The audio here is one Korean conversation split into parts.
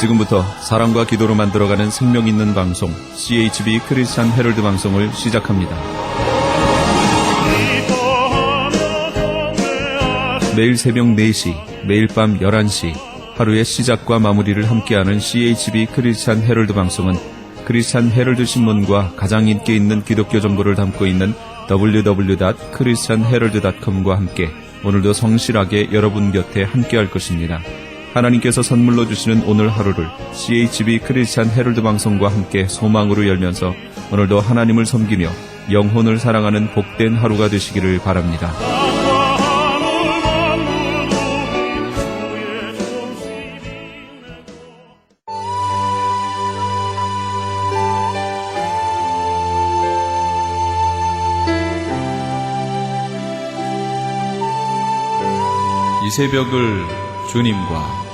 지금부터 사랑과 기도로 만들어가는 생명 있는 방송 CHB 크리스찬 헤럴드 방송을 시작합니다. 매일 새벽 4시, 매일 밤 11시 하루의 시작과 마무리를 함께하는 CHB 크리스찬 헤럴드 방송은 크리스찬 헤럴드 신문과 가장 인기 있는 기독교 정보를 담고 있는 www.christianherald.com과 함께 오늘도 성실하게 여러분 곁에 함께할 것입니다. 하나님께서 선물로 주시는 오늘 하루를 CHB 크리스찬 헤럴드 방송과 함께 소망으로 열면서 오늘도 하나님을 섬기며 영혼을 사랑하는 복된 하루가 되시기를 바랍니다. 이 새벽을 주님과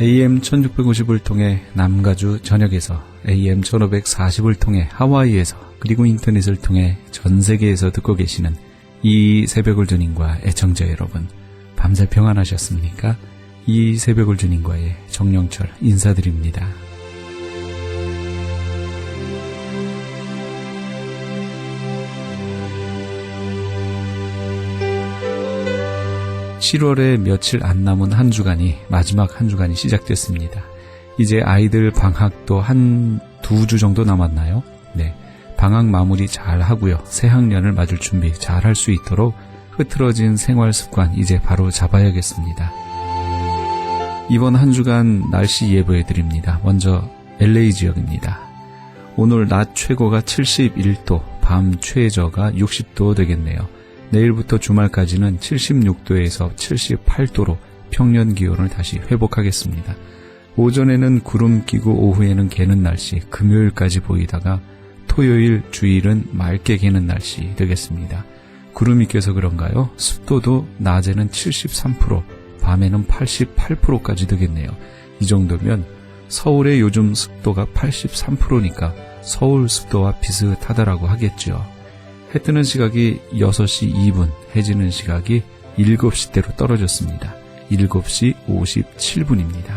AM 1650을 통해 남가주 전역에서 AM 1540을 통해 하와이에서 그리고 인터넷을 통해 전 세계에서 듣고 계시는 이 새벽을 주님과 애청자 여러분, 밤새 평안하셨습니까? 이 새벽을 주님과의 정영철 인사드립니다. (7월에) 며칠 안 남은 한 주간이 마지막 한 주간이 시작됐습니다. 이제 아이들 방학도 한 2주 정도 남았나요? 네, 방학 마무리 잘 하고요. 새 학년을 맞을 준비 잘 할 수 있도록 흐트러진 생활 습관 이제 바로 잡아야겠습니다. 이번 한 주간 날씨 예보해 드립니다. 먼저 LA 지역입니다. 오늘 낮 최고가 71도, 밤 최저가 60도 되겠네요. 내일부터 주말까지는 76도에서 78도로 평년 기온을 다시 회복하겠습니다. 오전에는 구름 끼고 오후에는 개는 날씨, 금요일까지 보이다가 토요일, 주일은 맑게 개는 날씨 되겠습니다. 구름이 껴서 그런가요? 습도도 낮에는 73%, 밤에는 88%까지 되겠네요. 이 정도면 서울의 요즘 습도가 83%니까 서울 습도와 비슷하다라고 하겠죠. 해 뜨는 시각이 6시 2분, 해 지는 시각이 7시대로 떨어졌습니다. 7시 57분입니다.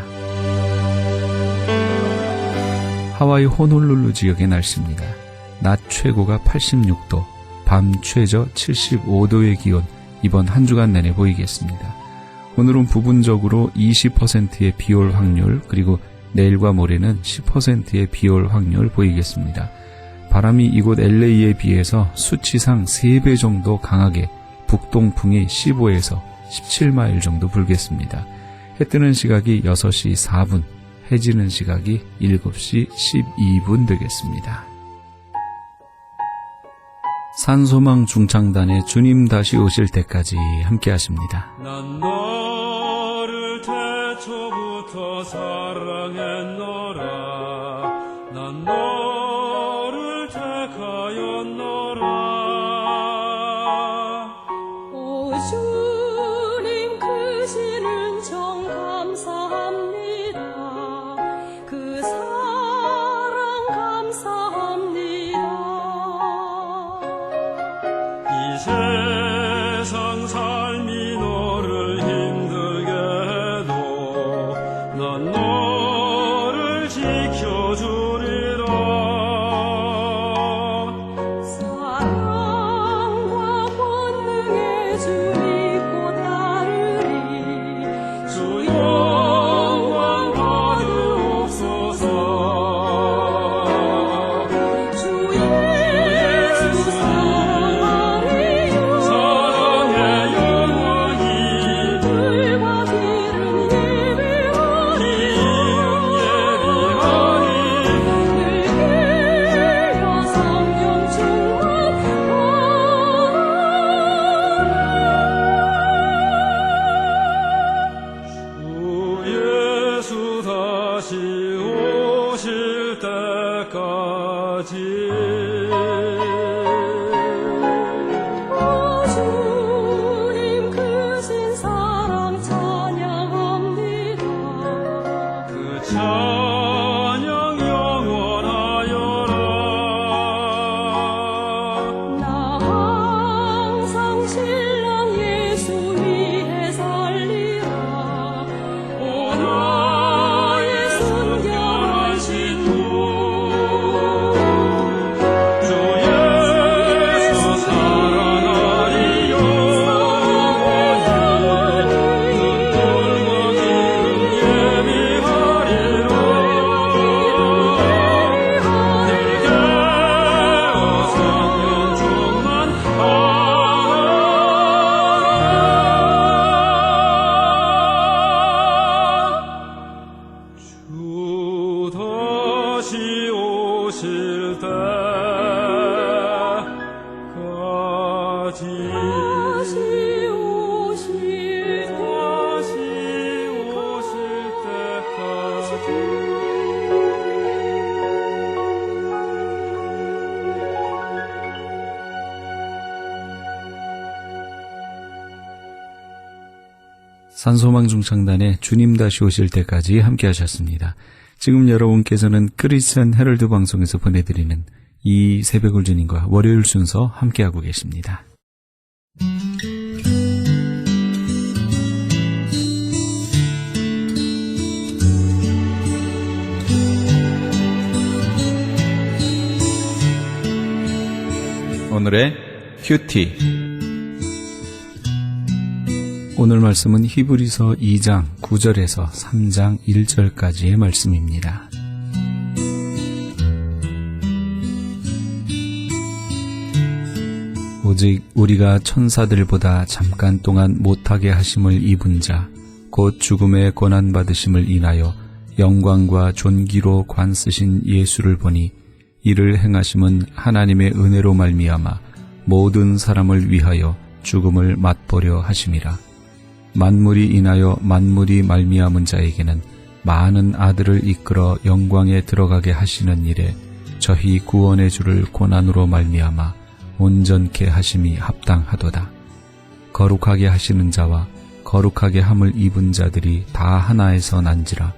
하와이 호놀룰루 지역의 날씨입니다. 낮 최고가 86도, 밤 최저 75도의 기온, 이번 한 주간 내내 보이겠습니다. 오늘은 부분적으로 20%의 비올 확률, 그리고 내일과 모레는 10%의 비올 확률 보이겠습니다. 바람이 이곳 LA에 비해서 수치상 3배 정도 강하게 북동풍이 15에서 17마일 정도 불겠습니다. 해 뜨는 시각이 6시 4분, 해 지는 시각이 7시 12분 되겠습니다. 산소망 중창단의 주님 다시 오실 때까지 함께 하십니다. 난 너를 태초부터 사랑했노라. 난 너를 택하였노라. 오 주님 크신 은총 감사합니다. 그 사랑 감사합니다. 이 세상 삶이 너를 힘들게 해도 난 너를 지켜주리라. 사랑과 권능의 주 믿고 따르리. 주 영광 받으옵소서. 주 예수 사랑하리요. 사랑의 영광이 불과 기름 예배하리요. 예비하니 늙게여 성령 충만하라. 주 예수 다시 오실 때까지 오 주님 크신 사랑 찬양합니다. 그 찬양 산소망 중창단의 주님 다시 오실 때까지 함께 하셨습니다. 지금 여러분께서는 크리스천 헤럴드 방송에서 보내드리는 이 새벽을 주님과 월요일 순서 함께하고 계십니다. 오늘의 큐티. 오늘 말씀은 히브리서 2장 9절에서 3장 1절까지의 말씀입니다. 오직 우리가 천사들보다 잠깐 동안 못하게 하심을 입은 자, 곧 죽음의 고난받으심을 인하여 영광과 존귀로 관쓰신 예수를 보니 이를 행하심은 하나님의 은혜로 말미암아 모든 사람을 위하여 죽음을 맛보려 하심이라. 만물이 인하여 만물이 말미암은 자에게는 많은 아들을 이끌어 영광에 들어가게 하시는 일에 저희 구원의 주를 고난으로 말미암아 온전케 하심이 합당하도다. 거룩하게 하시는 자와 거룩하게 함을 입은 자들이 다 하나에서 난지라.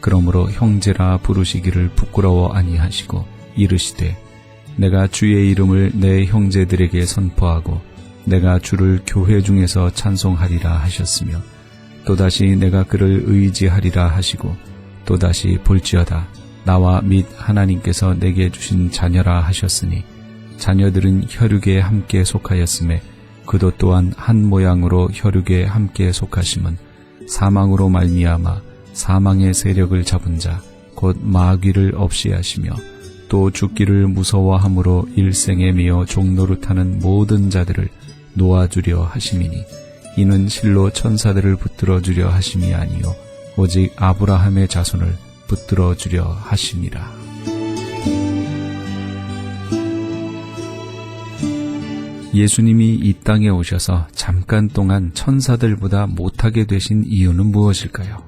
그러므로 형제라 부르시기를 부끄러워 아니하시고 이르시되 내가 주의 이름을 내 형제들에게 선포하고 내가 주를 교회 중에서 찬송하리라 하셨으며 또다시 내가 그를 의지하리라 하시고 또다시 볼지어다 나와 및 하나님께서 내게 주신 자녀라 하셨으니 자녀들은 혈육에 함께 속하였음에 그도 또한 한 모양으로 혈육에 함께 속하심은 사망으로 말미암아 사망의 세력을 잡은 자 곧 마귀를 없이 하시며 또 죽기를 무서워함으로 일생에 미어 종노릇하는 모든 자들을 놓아주려 하심이니 이는 실로 천사들을 붙들어 주려 하심이 아니요 오직 아브라함의 자손을 붙들어 주려 하심이라. 예수님이 이 땅에 오셔서 잠깐 동안 천사들보다 못하게 되신 이유는 무엇일까요?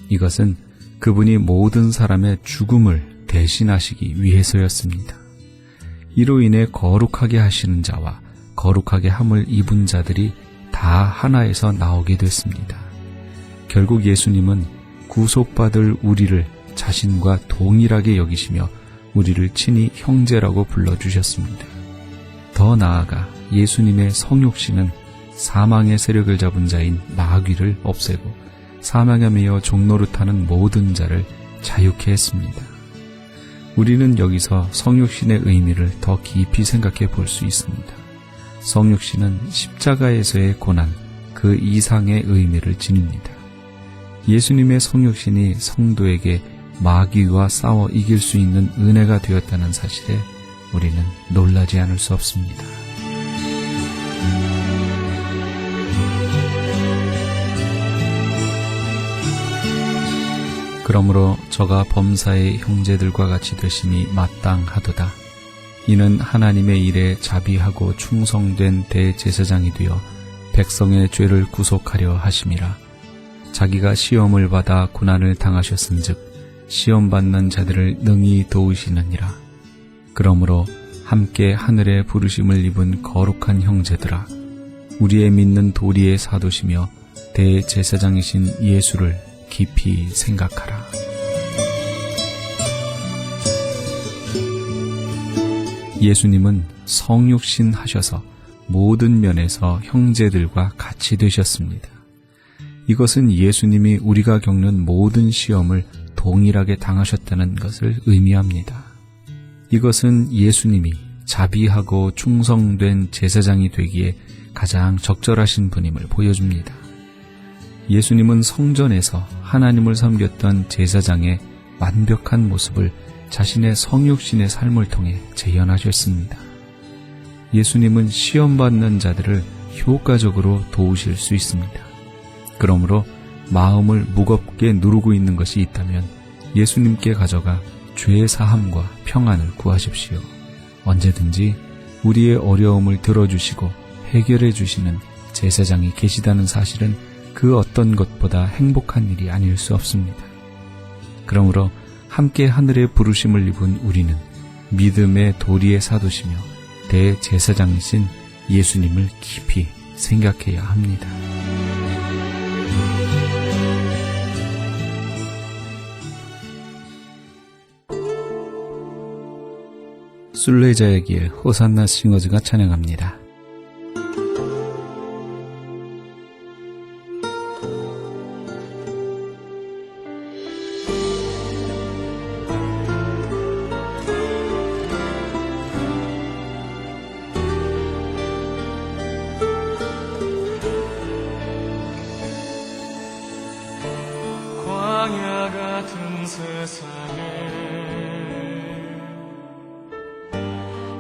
이것은 그분이 모든 사람의 죽음을 대신하시기 위해서였습니다. 이로 인해 거룩하게 하시는 자와 거룩하게 함을 입은 자들이 다 하나에서 나오게 됐습니다. 결국 예수님은 구속받을 우리를 자신과 동일하게 여기시며 우리를 친히 형제라고 불러주셨습니다. 더 나아가 예수님의 성육신은 사망의 세력을 잡은 자인 마귀를 없애고 사망에 매여 종노릇하는 모든 자를 자유케 했습니다. 우리는 여기서 성육신의 의미를 더 깊이 생각해 볼 수 있습니다. 성육신은 십자가에서의 고난, 그 이상의 의미를 지닙니다. 예수님의 성육신이 성도에게 마귀와 싸워 이길 수 있는 은혜가 되었다는 사실에 우리는 놀라지 않을 수 없습니다. 그러므로 저가 범사의 형제들과 같이 되심이 마땅하도다. 이는 하나님의 일에 자비하고 충성된 대제사장이 되어 백성의 죄를 구속하려 하심이라. 자기가 시험을 받아 고난을 당하셨은즉 시험받는 자들을 능히 도우시느니라. 그러므로 함께 하늘의 부르심을 입은 거룩한 형제들아, 우리의 믿는 도리에 사도시며 대제사장이신 예수를 깊이 생각하라. 예수님은 성육신 하셔서 모든 면에서 형제들과 같이 되셨습니다. 이것은 예수님이 우리가 겪는 모든 시험을 동일하게 당하셨다는 것을 의미합니다. 이것은 예수님이 자비하고 충성된 제사장이 되기에 가장 적절하신 분임을 보여줍니다. 예수님은 성전에서 하나님을 섬겼던 제사장의 완벽한 모습을 자신의 성육신의 삶을 통해 재현하셨습니다. 예수님은 시험받는 자들을 효과적으로 도우실 수 있습니다. 그러므로 마음을 무겁게 누르고 있는 것이 있다면 예수님께 가져가 죄의 사함과 평안을 구하십시오. 언제든지 우리의 어려움을 들어주시고 해결해 주시는 제사장이 계시다는 사실은 그 어떤 것보다 행복한 일이 아닐 수 없습니다. 그러므로 함께 하늘의 부르심을 입은 우리는 믿음의 도리에 사도시며 대제사장이신 예수님을 깊이 생각해야 합니다. 순례자의 길 호산나 싱어즈가 찬양합니다. 광야 같은 세상에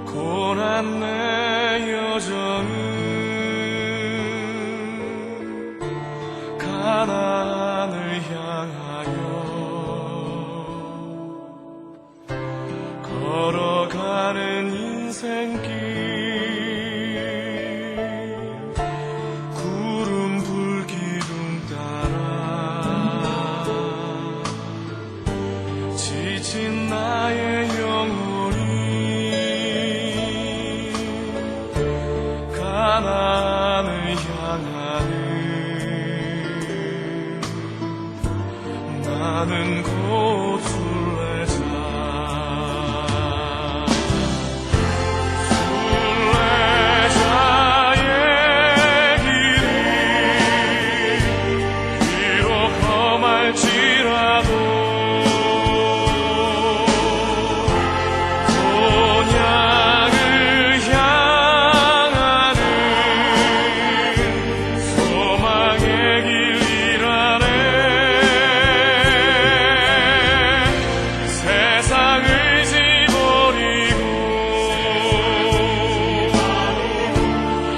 고난 내 여정은 가나안을 향하여 걸어가는 인생길 구름 불기둥 따라 지친 나의 영혼이 가나안을 향하는 나는 곧 순례자 순례자의 길이 비록 험할지라도 본향을 향하는 소망의 길이라네 세상을 지버리고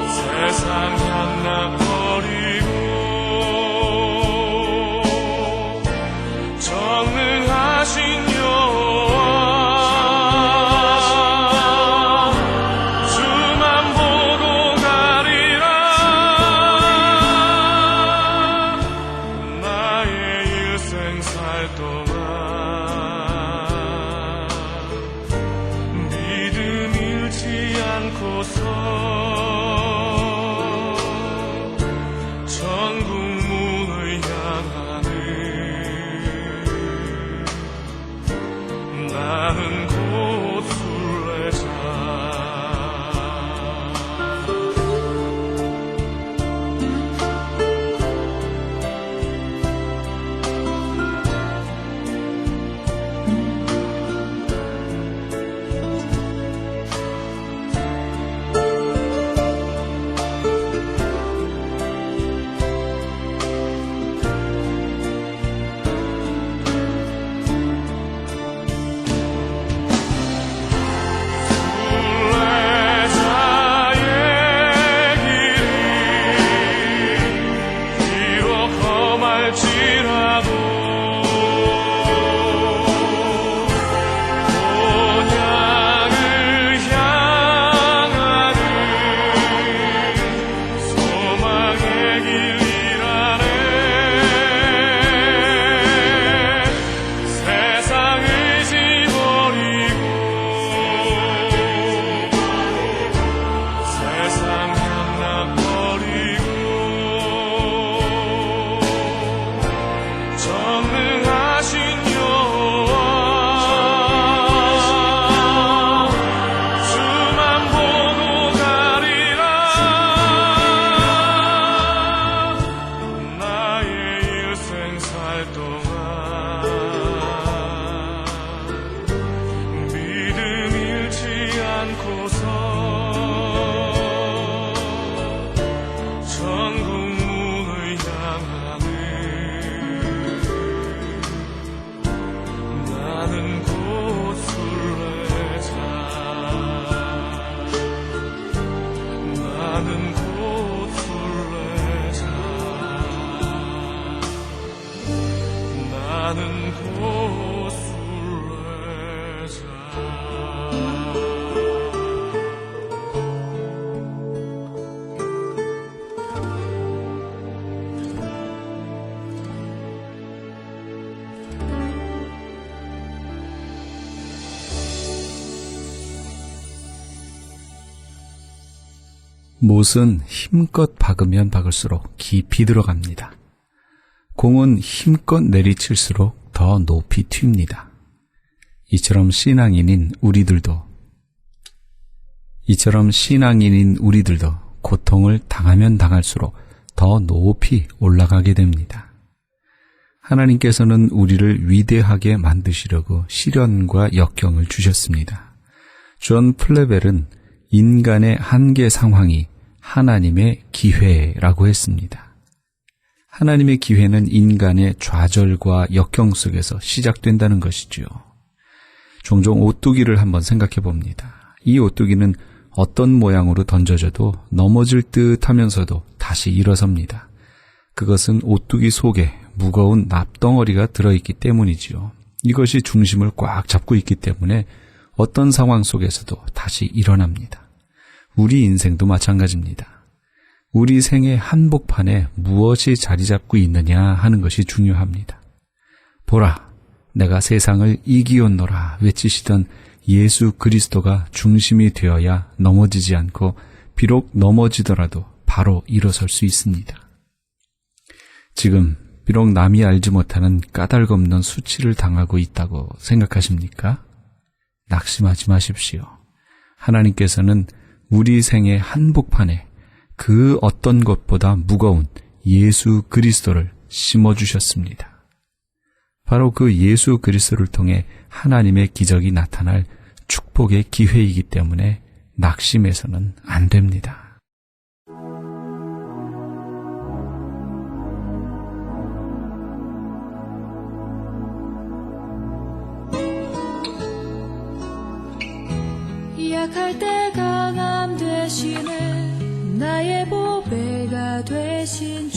세상 향락 버리고 전능하신 여호와 주만 보고 가리라 나의 일생 살 동안 믿음 잃지 않고서 천국 문을 향하는 나는 곧 순례자 순례자의 길이 비록 험할지라도 본향을 향하는 소망의 길이라네 세상을 지버리고 세상 향락 버리고 전능하신 여호와 주만 보고 가리라 나의 일생 살 동안 믿음 잃지 않고서 천국 문을 향하는 나는 곧 순례자 나는 곧 순례자 나는 곧 순례자 못은 힘껏 박으면 박을수록 깊이 들어갑니다. 공은 힘껏 내리칠수록 더 높이 튑니다. 이처럼 신앙인인 우리들도 이처럼 신앙인인 우리들도 고통을 당하면 당할수록 더 높이 올라가게 됩니다. 하나님께서는 우리를 위대하게 만드시려고 시련과 역경을 주셨습니다. 존 플레벨은 인간의 한계 상황이 하나님의 기회라고 했습니다. 하나님의 기회는 인간의 좌절과 역경 속에서 시작된다는 것이지요. 종종 오뚜기를 한번 생각해 봅니다. 이 오뚜기는 어떤 모양으로 던져져도 넘어질 듯 하면서도 다시 일어섭니다. 그것은 오뚜기 속에 무거운 납덩어리가 들어있기 때문이지요. 이것이 중심을 꽉 잡고 있기 때문에 어떤 상황 속에서도 다시 일어납니다. 우리 인생도 마찬가지입니다. 우리 생의 한복판에 무엇이 자리 잡고 있느냐 하는 것이 중요합니다. 보라, 내가 세상을 이기었노라 외치시던 예수 그리스도가 중심이 되어야 넘어지지 않고 비록 넘어지더라도 바로 일어설 수 있습니다. 지금 비록 남이 알지 못하는 까닭없는 수치를 당하고 있다고 생각하십니까? 낙심하지 마십시오. 하나님께서는 우리 생의 한복판에 그 어떤 것보다 무거운 예수 그리스도를 심어주셨습니다. 바로 그 예수 그리스도를 통해 하나님의 기적이 나타날 축복의 기회이기 때문에 낙심해서는 안 됩니다. 약할 때 강함 되시네 나의 보배가 되신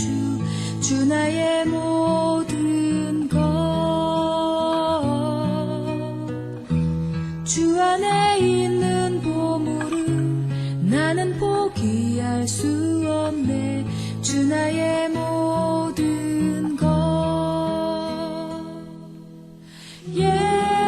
주 나의 모든 것 주 안에 있는 보물을 나는 포기할 수 없네 주 나의 모든 것 예수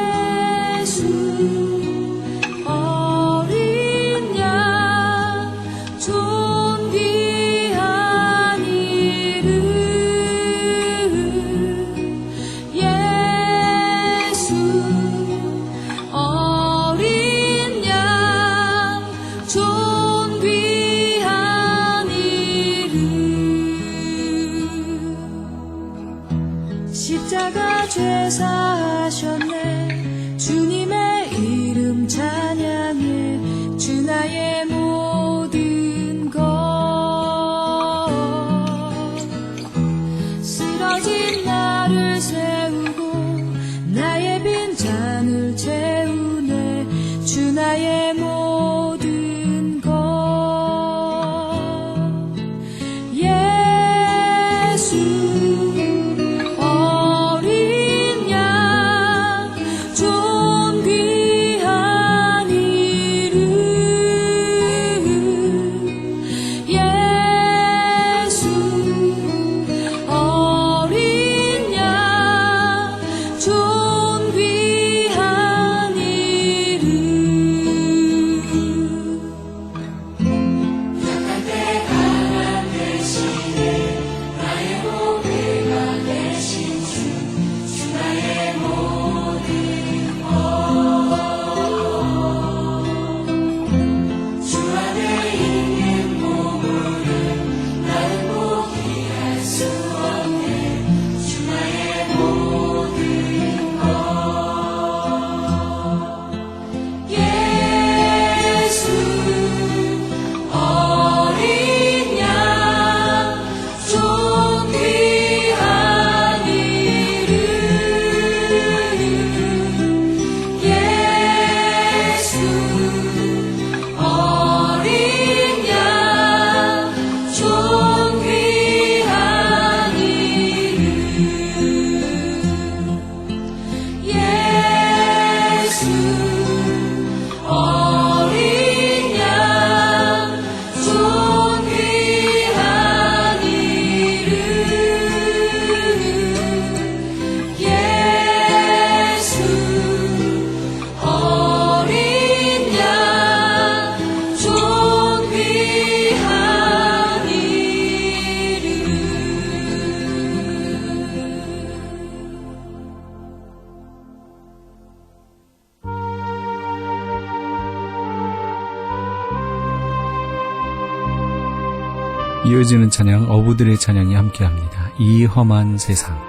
이어지는 찬양 어부들의 찬양이 함께합니다. 이 험한 세상.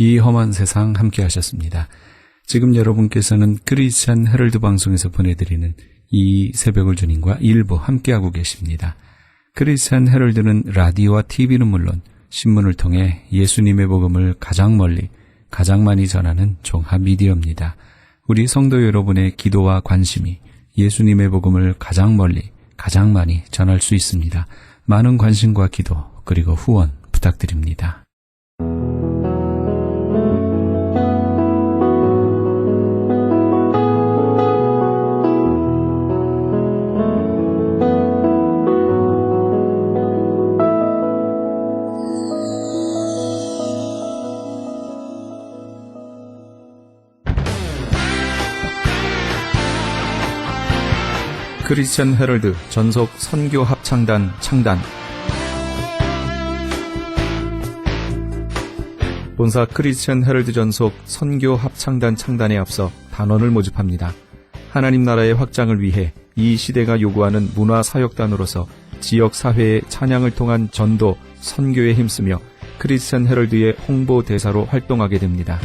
이 험한 세상 함께 하셨습니다. 지금 여러분께서는 크리스찬 헤럴드 방송에서 보내드리는 이 새벽을 주님과 일부 함께하고 계십니다. 크리스찬 헤럴드는 라디오와 TV는 물론 신문을 통해 예수님의 복음을 가장 멀리, 가장 많이 전하는 종합 미디어입니다. 우리 성도 여러분의 기도와 관심이 예수님의 복음을 가장 멀리, 가장 많이 전할 수 있습니다. 많은 관심과 기도, 그리고 후원 부탁드립니다. 크리스천 헤럴드 전속 선교 합창단 창단. 본사 크리스천 헤럴드 전속 선교 합창단 창단에 앞서 단원을 모집합니다. 하나님 나라의 확장을 위해 이 시대가 요구하는 문화 사역단으로서 지역 사회의 찬양을 통한 전도, 선교에 힘쓰며 크리스천 헤럴드의 홍보 대사로 활동하게 됩니다.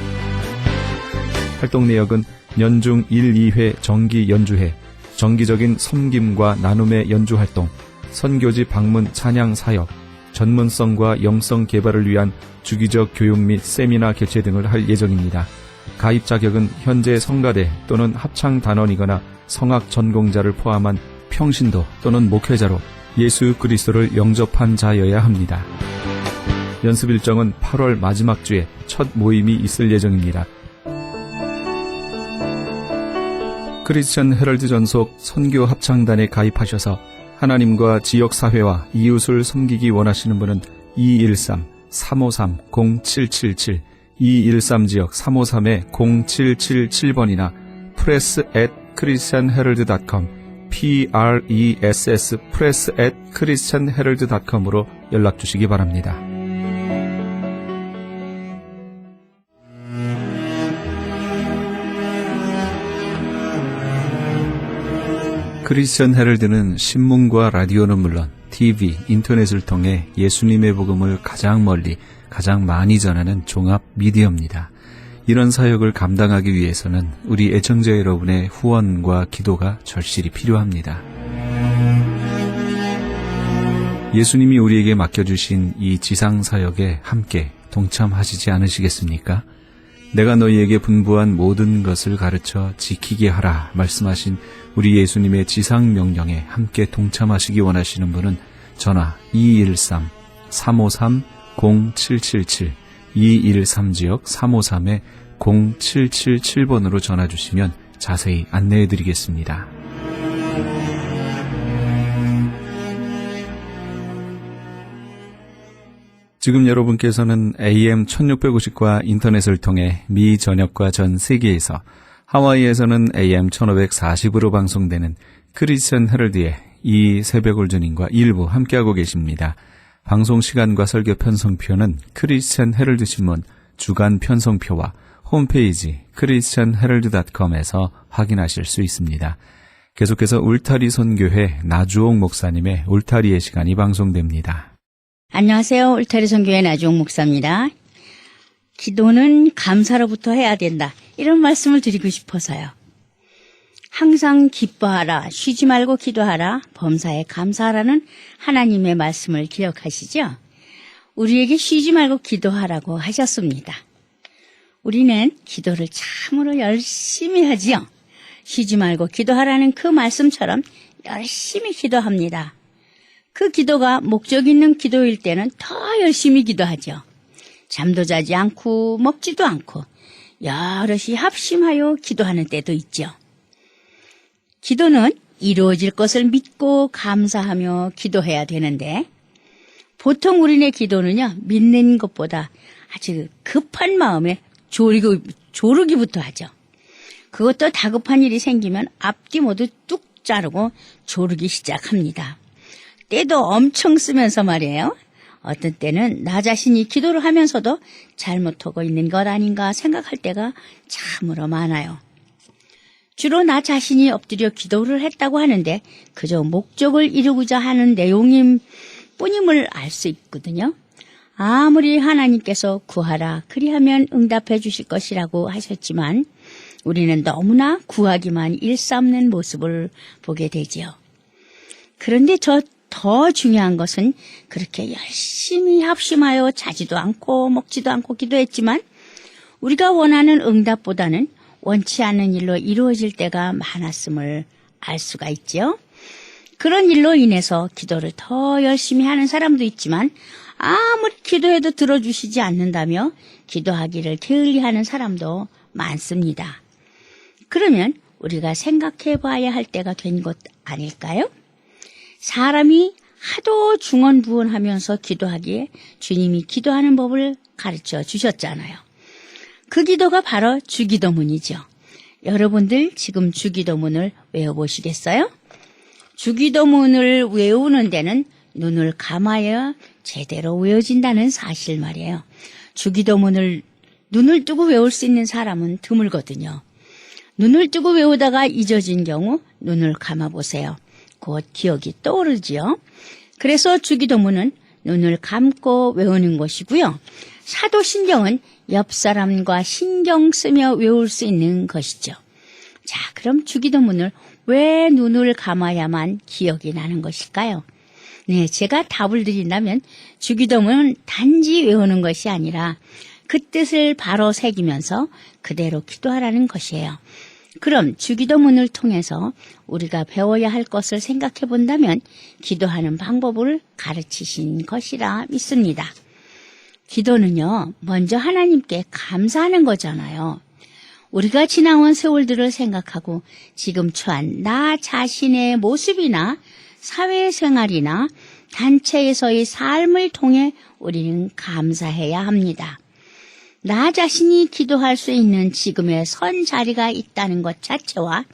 활동 내역은 연중 1, 2회 정기 연주회, 정기적인 섬김과 나눔의 연주활동, 선교지 방문 찬양 사역, 전문성과 영성 개발을 위한 주기적 교육 및 세미나 개최 등을 할 예정입니다. 가입 자격은 현재 성가대 또는 합창단원이거나 성악 전공자를 포함한 평신도 또는 목회자로 예수 그리스도를 영접한 자여야 합니다. 연습 일정은 8월 마지막 주에 첫 모임이 있을 예정입니다. 크리스천 헤럴드 전속 선교 합창단에 가입하셔서 하나님과 지역사회와 이웃을 섬기기 원하시는 분은 213-353-0777 213지역 353-0777번이나 press@christianherald.com press press@christianherald.com으로 연락 주시기 바랍니다. 크리스천 헤럴드는 신문과 라디오는 물론 TV, 인터넷을 통해 예수님의 복음을 가장 멀리, 가장 많이 전하는 종합 미디어입니다. 이런 사역을 감당하기 위해서는 우리 애청자 여러분의 후원과 기도가 절실히 필요합니다. 예수님이 우리에게 맡겨주신 이 지상사역에 함께 동참하시지 않으시겠습니까? 내가 너희에게 분부한 모든 것을 가르쳐 지키게 하라 말씀하신 우리 예수님의 지상명령에 함께 동참하시기 원하시는 분은 전화 213-353-0777 213지역 353-0777번으로 전화 주시면 자세히 안내해 드리겠습니다. 지금 여러분께서는 AM 1650과 인터넷을 통해 미 전역과 전 세계에서 하와이에서는 AM 1540으로 방송되는 크리스천 헤럴드의 이 새벽 올주님과 일부 함께하고 계십니다. 방송 시간과 설교 편성표는 크리스천 헤럴드 신문 주간 편성표와 홈페이지 christianherald.com에서 확인하실 수 있습니다. 계속해서 울타리 선교회 나주옥 목사님의 울타리의 시간이 방송됩니다. 안녕하세요. 울타리 선교회 나주옥 목사입니다. 기도는 감사로부터 해야 된다. 이런 말씀을 드리고 싶어서요. 항상 기뻐하라, 쉬지 말고 기도하라, 범사에 감사하라는 하나님의 말씀을 기억하시죠? 우리에게 쉬지 말고 기도하라고 하셨습니다. 우리는 기도를 참으로 열심히 하지요. 쉬지 말고 기도하라는 그 말씀처럼 열심히 기도합니다. 그 기도가 목적 있는 기도일 때는 더 열심히 기도하죠. 잠도 자지 않고 먹지도 않고 여럿이 합심하여 기도하는 때도 있죠. 기도는 이루어질 것을 믿고 감사하며 기도해야 되는데 보통 우리네 기도는요, 믿는 것보다 아주 급한 마음에 조르기부터 하죠. 그것도 다급한 일이 생기면 앞뒤 모두 뚝 자르고 조르기 시작합니다. 때도 엄청 쓰면서 말이에요. 어떤 때는 나 자신이 기도를 하면서도 잘못하고 있는 것 아닌가 생각할 때가 참으로 많아요. 주로 나 자신이 엎드려 기도를 했다고 하는데 그저 목적을 이루고자 하는 내용임 뿐임을 알 수 있거든요. 아무리 하나님께서 구하라 그리하면 응답해 주실 것이라고 하셨지만 우리는 너무나 구하기만 일삼는 모습을 보게 되지요. 그런데 더 중요한 것은 그렇게 열심히 합심하여 자지도 않고 먹지도 않고 기도했지만 우리가 원하는 응답보다는 원치 않는 일로 이루어질 때가 많았음을 알 수가 있죠. 그런 일로 인해서 기도를 더 열심히 하는 사람도 있지만 아무리 기도해도 들어주시지 않는다며 기도하기를 게을리하는 사람도 많습니다. 그러면 우리가 생각해 봐야 할 때가 된 것 아닐까요? 사람이 하도 중언부언하면서 기도하기에 주님이 기도하는 법을 가르쳐 주셨잖아요. 그 기도가 바로 주기도문이죠. 여러분들 지금 주기도문을 외워보시겠어요? 주기도문을 외우는 데는 눈을 감아야 제대로 외워진다는 사실 말이에요. 주기도문을 눈을 뜨고 외울 수 있는 사람은 드물거든요. 눈을 뜨고 외우다가 잊어진 경우 눈을 감아보세요. 곧 기억이 떠오르지요. 그래서 주기도문은 눈을 감고 외우는 것이고요. 사도신경은 옆 사람과 신경 쓰며 외울 수 있는 것이죠. 자, 그럼 주기도문을 왜 눈을 감아야만 기억이 나는 것일까요? 네, 제가 답을 드린다면 주기도문은 단지 외우는 것이 아니라 그 뜻을 바로 새기면서 그대로 기도하라는 것이에요. 그럼 주기도문을 통해서 우리가 배워야 할 것을 생각해 본다면 기도하는 방법을 가르치신 것이라 믿습니다. 기도는요, 먼저 하나님께 감사하는 거잖아요. 우리가 지나온 세월들을 생각하고 지금 처한 나 자신의 모습이나 사회생활이나 단체에서의 삶을 통해 우리는 감사해야 합니다. 나 자신이 기도할 수 있는 지금의 선 자리가 있다는 것 자체와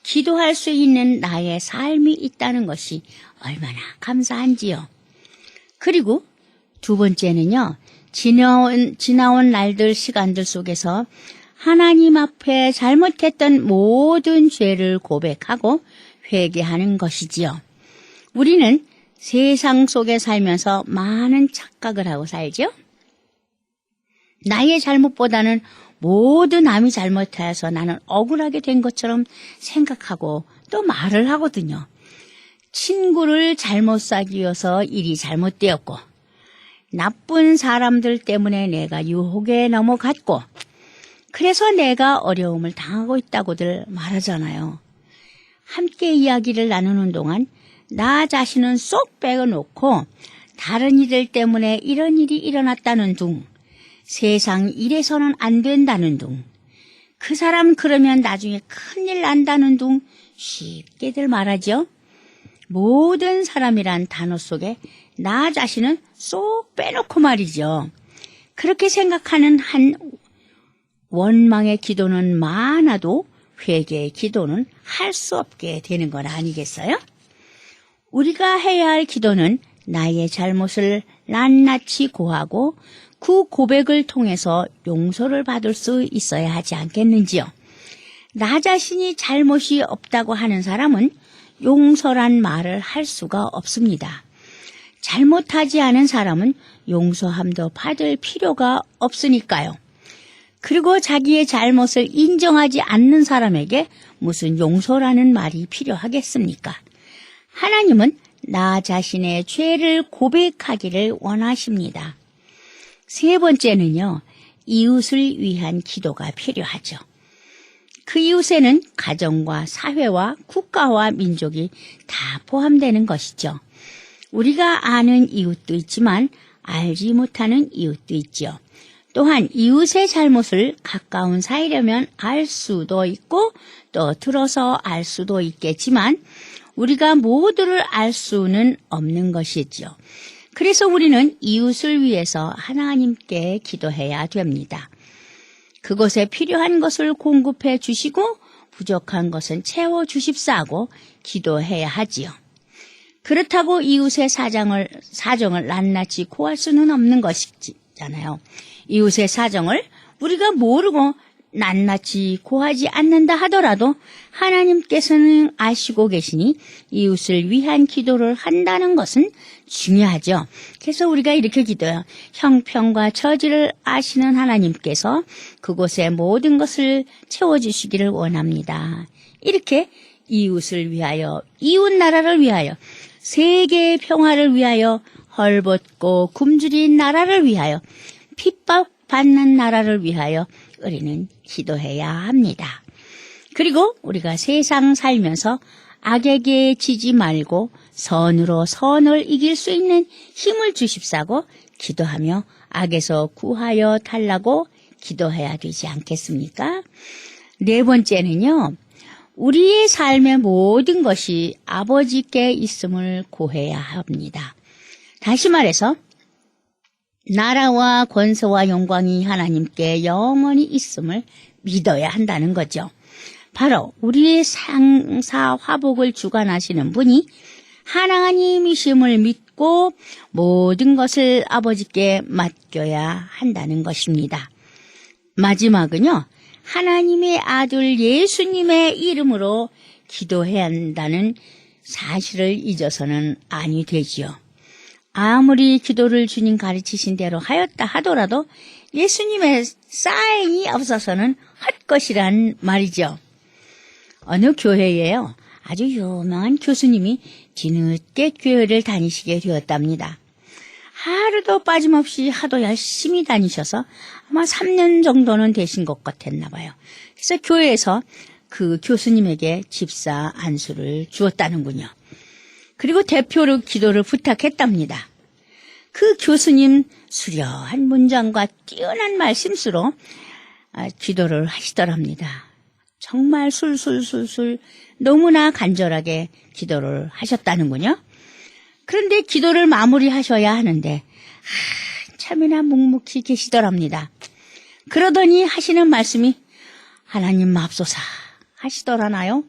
기도할 수 있는 나의 삶이 있다는 것이 얼마나 감사한지요. 그리고 두 번째는요, 지나온 날들, 시간들 속에서 하나님 앞에 잘못했던 모든 죄를 고백하고 회개하는 것이지요. 우리는 세상 속에 살면서 많은 착각을 하고 살죠. 나의 잘못보다는 모두 남이 잘못해서 나는 억울하게 된 것처럼 생각하고 또 말을 하거든요. 친구를 잘못 사귀어서 일이 잘못되었고, 나쁜 사람들 때문에 내가 유혹에 넘어갔고, 그래서 내가 어려움을 당하고 있다고들 말하잖아요. 함께 이야기를 나누는 동안 나 자신은 쏙 빼놓고 다른 이들 때문에 이런 일이 일어났다는 둥, 세상 이래서는 안 된다는 둥, 그 사람 그러면 나중에 큰일 난다는 둥 쉽게들 말하죠. 모든 사람이란 단어 속에 나 자신은 쏙 빼놓고 말이죠. 그렇게 생각하는 한 원망의 기도는 많아도 회개의 기도는 할 수 없게 되는 건 아니겠어요? 우리가 해야 할 기도는 나의 잘못을 낱낱이 고하고 그 고백을 통해서 용서를 받을 수 있어야 하지 않겠는지요? 나 자신이 잘못이 없다고 하는 사람은 용서란 말을 할 수가 없습니다. 잘못하지 않은 사람은 용서함도 받을 필요가 없으니까요. 그리고 자기의 잘못을 인정하지 않는 사람에게 무슨 용서라는 말이 필요하겠습니까? 하나님은 나 자신의 죄를 고백하기를 원하십니다. 세 번째는요, 이웃을 위한 기도가 필요하죠. 그 이웃에는 가정과 사회와 국가와 민족이 다 포함되는 것이죠. 우리가 아는 이웃도 있지만 알지 못하는 이웃도 있죠. 또한 이웃의 잘못을 가까운 사이라면 알 수도 있고 또 들어서 알 수도 있겠지만 우리가 모두를 알 수는 없는 것이죠. 그래서 우리는 이웃을 위해서 하나님께 기도해야 됩니다. 그곳에 필요한 것을 공급해 주시고 부족한 것은 채워 주십사고 기도해야 하지요. 그렇다고 이웃의 사정을 낱낱이 고할 수는 없는 것이잖아요. 이웃의 사정을 우리가 모르고 낱낱이 고하지 않는다 하더라도 하나님께서는 아시고 계시니 이웃을 위한 기도를 한다는 것은 중요하죠. 그래서 우리가 이렇게 기도해요. 형편과 처지를 아시는 하나님께서 그곳의 모든 것을 채워주시기를 원합니다. 이렇게 이웃을 위하여, 이웃 나라를 위하여, 세계의 평화를 위하여, 헐벗고 굶주린 나라를 위하여, 핍박받는 나라를 위하여 우리는 기도해야 합니다. 그리고 우리가 세상 살면서 악에게 지지 말고 선으로 선을 이길 수 있는 힘을 주십사고 기도하며 악에서 구하여 달라고 기도해야 되지 않겠습니까? 네 번째는요, 우리의 삶의 모든 것이 아버지께 있음을 고해야 합니다. 다시 말해서 나라와 권세와 영광이 하나님께 영원히 있음을 믿어야 한다는 거죠. 바로 우리의 상사 화복을 주관하시는 분이 하나님이심을 믿고 모든 것을 아버지께 맡겨야 한다는 것입니다. 마지막은요, 하나님의 아들 예수님의 이름으로 기도해야 한다는 사실을 잊어서는 아니 되지요. 아무리 기도를 주님 가르치신 대로 하였다 하더라도 예수님의 사인이 없어서는 헛것이란 말이죠. 어느 교회에요, 아주 유명한 교수님이 뒤늦게 교회를 다니시게 되었답니다. 하루도 빠짐없이 하도 열심히 다니셔서 아마 3년 정도는 되신 것 같았나 봐요. 그래서 교회에서 그 교수님에게 집사 안수를 주었다는군요. 그리고 대표로 기도를 부탁했답니다. 그 교수님 수려한 문장과 뛰어난 말씀수로 기도를 하시더랍니다. 정말 술술술술 너무나 간절하게 기도를 하셨다는군요. 그런데 기도를 마무리하셔야 하는데 참이나 묵묵히 계시더랍니다. 그러더니 하시는 말씀이 하나님 맙소사 하시더라나요?